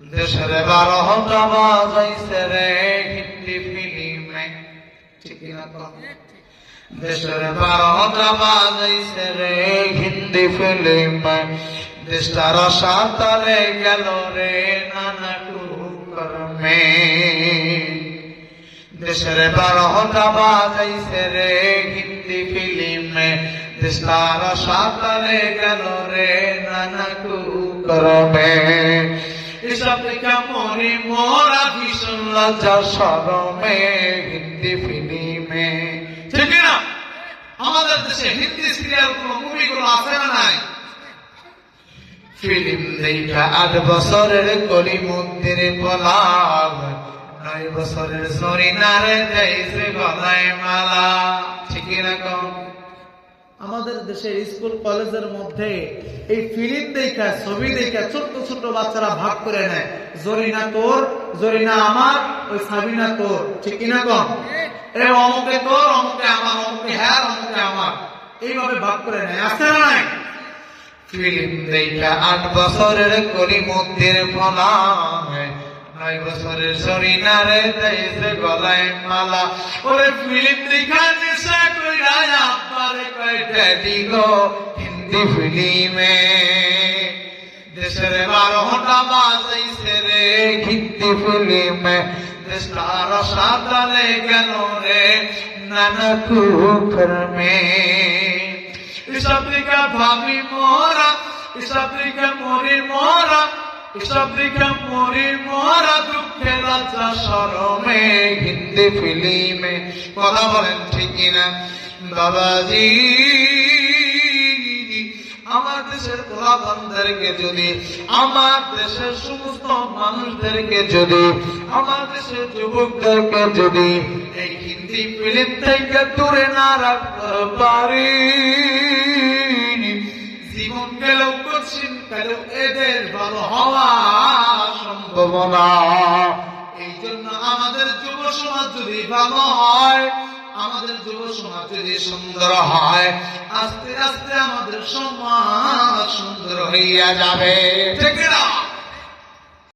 দেশের 12টা বাজাইছে রে হিন্দি ফিল্মে, ঠিক না? দেশের 12টা বাজাইছে রে হিন্দি ফিল্মে, দেশটার সাঁতারে গেল রে নানা কুকর্মে। দেশের 12টা বাজাইছে রে হিন্দি ফিল্মে, দেশটার সাঁতারে গেল রে নানা কুকর্মে। এসব দেখা মরি মোরা ভীষণ লজ্জা শরমে হিন্দি ফিল্মে, ঠিক না? আমাদের দেশে হিন্দি সিরিয়াল কোন মুভিগুলো আছে না নাই? ফিল্ম দেখা 8 বছরের কলিমুদ্দির পলাশ, 9 বছরের সরিনারে দেইছে গলায় মালা, ঠিক না? আমাদের দেশের স্কুল কলেজের মধ্যে এই ফিল্ম দেখা, ছবি দেখা ছোট্ট ছোট্ট বাচ্চারা ভাগ করে নেয়, জরিনা তোর, জরিনা আমার, ওই সাবিনা তোর, ঠিক না? কম এ অমুকে তোর, অমুকে আমার, অমুকে হ্যাঁ, অমুকে আমার, এইভাবে ভাগ করে নেয়, আছে না নাই? ফিল্ম দেখা 8 বছরের কলিমুদ্দির পলাশ, 9 বছরের সরিনারে দেইছে গলায় মালা। ওরে ফিল্ম দেখা নেশা কইরা আব্বারে কয়টা দিগো হিন্দি ফিল্মে। দেশের 12টা বাজাইছে রে হিন্দি ফিল্মে, দেশটার সাঁতারে গেল রে নানা কুকর্মে। এসব দিকে ভাবি মোরা, এসব দিকে মরি মোরা, এসব দিকে মরি মোরা দুঃখে লজ্জা শরমে হিন্দি ফিল্মে। কথা বলেন ঠিক কিনা বাবাজি? আমার দেশের পোলাপানদেরকে যদি, আমার দেশের সমস্ত মানুষদেরকে যদি, আমার দেশের যুবকদেরকে যদি এই হিন্দি ফিল্ম থেকে দূরে না রাখতে পারি, জীবন গেলেও কঠিন গেলেও এদের ভালো হওয়া সম্ভব না। এই জন্য আমাদের যুব সমাজ যদি ভালো হয়, আমাদের যুব সমাজ যদি সুন্দর হয়, আস্তে আস্তে আমাদের সমাজ সুন্দর হইয়া যাবে, ঠিক না?